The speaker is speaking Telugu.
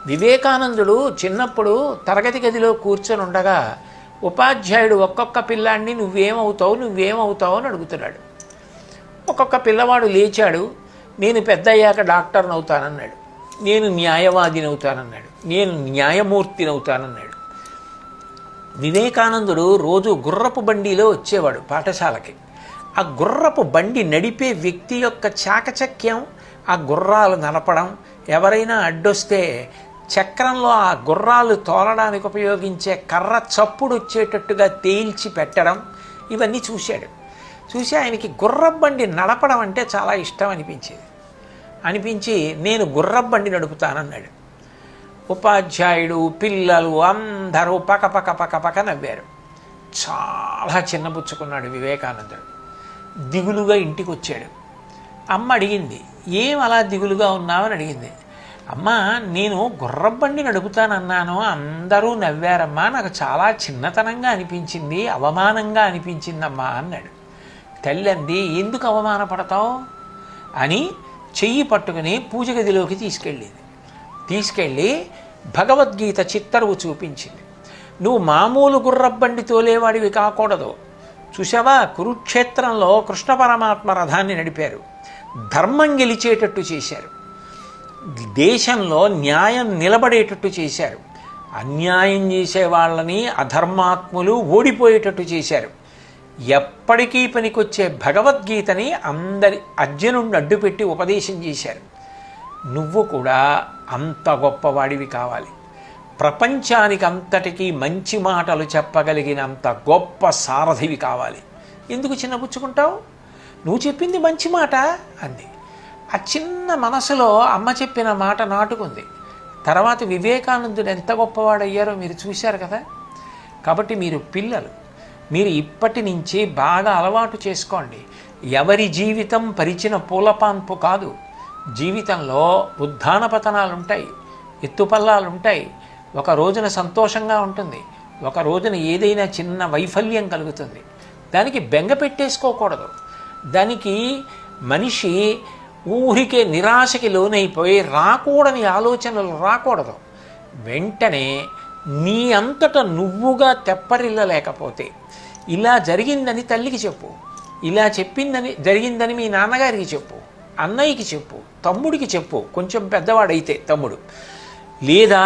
వివేకానందుడు చిన్నప్పుడు తరగతి గదిలో కూర్చొని ఉండగా ఉపాధ్యాయుడు ఒక్కొక్క పిల్లాడిని నువ్వేమవుతావు అని అడుగుతున్నాడు. ఒక్కొక్క పిల్లవాడు లేచాడు, నేను పెద్ద అయ్యాక డాక్టర్ని అవుతానన్నాడు, నేను న్యాయవాదిని అవుతానన్నాడు, నేను న్యాయమూర్తిని అవుతానన్నాడు. వివేకానందుడు రోజు గుర్రపు బండిలో వచ్చేవాడు పాఠశాలకి. ఆ గుర్రపు బండి నడిపే వ్యక్తి యొక్క చాకచక్యం, ఆ గుర్రాలు నడపడం, ఎవరైనా అడ్డొస్తే చక్రంలో ఆ గుర్రాలు తోలడానికి ఉపయోగించే కర్ర చప్పుడు వచ్చేటట్టుగా తేల్చి పెట్టడం, ఇవన్నీ చూసి ఆయనకి గుర్రపు బండి నడపడం అంటే చాలా ఇష్టం అనిపించి నేను గుర్రపు బండి నడుపుతానన్నాడు. ఉపాధ్యాయుడు, పిల్లలు అందరూ పక నవ్వారు. చాలా చిన్నబుచ్చుకున్నాడు వివేకానందుడు. దిగులుగా ఇంటికి వచ్చాడు. అమ్మ అడిగింది, ఏం అలా దిగులుగా ఉన్నావని అడిగింది. అమ్మా, నేను గుర్రబండి నడుపుతానన్నాను, అందరూ నవ్వారమ్మా, నాకు చాలా చిన్నతనంగా అనిపించింది, అవమానంగా అనిపించిందమ్మా అన్నాడు. తల్లి అంది, ఎందుకు అవమానపడతావు అని చెయ్యి పట్టుకుని పూజ గదిలోకి తీసుకెళ్ళి భగవద్గీత చిత్తరువు చూపించింది. నువ్వు మామూలు గుర్రబండి తోలేవాడివి కాకూడదు. చూసావా, కురుక్షేత్రంలో కృష్ణ పరమాత్మ రథాన్ని నడిపారు, ధర్మం గెలిచేటట్టు చేశారు, దేశంలో న్యాయం నిలబడేటట్టు చేశారు, అన్యాయం చేసే వాళ్ళని అధర్మాత్ములు ఓడిపోయేటట్టు చేశారు. ఎప్పటికీ పనికొచ్చే భగవద్గీతని అర్జునుడిని అడ్డుపెట్టి ఉపదేశం చేశారు. నువ్వు కూడా అంత గొప్పవాడివి కావాలి, ప్రపంచానికి అంతటికీ మంచి మాటలు చెప్పగలిగినంత గొప్ప సారథివి కావాలి. ఎందుకు చిన్నపుచ్చుకుంటావు, నువ్వు చెప్పింది మంచి మాట అంది. ఆ చిన్న మనసులో అమ్మ చెప్పిన మాట నాటుకుంది. తర్వాత వివేకానందుడు ఎంత గొప్పవాడయ్యారో మీరు చూశారు కదా. కాబట్టి మీరు పిల్లలు, మీరు ఇప్పటి నుంచి బాగా అలవాటు చేసుకోండి. ఎవరి జీవితం పరిచిన పూలపాన్పు కాదు. జీవితంలో ఉత్థాన పతనాలుంటాయి, ఎత్తుపల్లాలుంటాయి. ఒక రోజున సంతోషంగా ఉంటుంది, ఒక రోజున ఏదైనా చిన్న వైఫల్యం కలుగుతుంది. దానికి బెంగ పెట్టేసుకోకూడదు. దానికి మనిషి ఊరికే నిరాశకి లోనైపోయి రాకూడని ఆలోచనలు రాకూడదు. వెంటనే నీ అంతటా నువ్వుగా తెప్పరిల్లలేకపోతే, ఇలా జరిగిందని తల్లికి చెప్పు, ఇలా జరిగిందని మీ నాన్నగారికి చెప్పు, అన్నయ్యకి చెప్పు, తమ్ముడికి చెప్పు, కొంచెం పెద్దవాడైతే తమ్ముడు, లేదా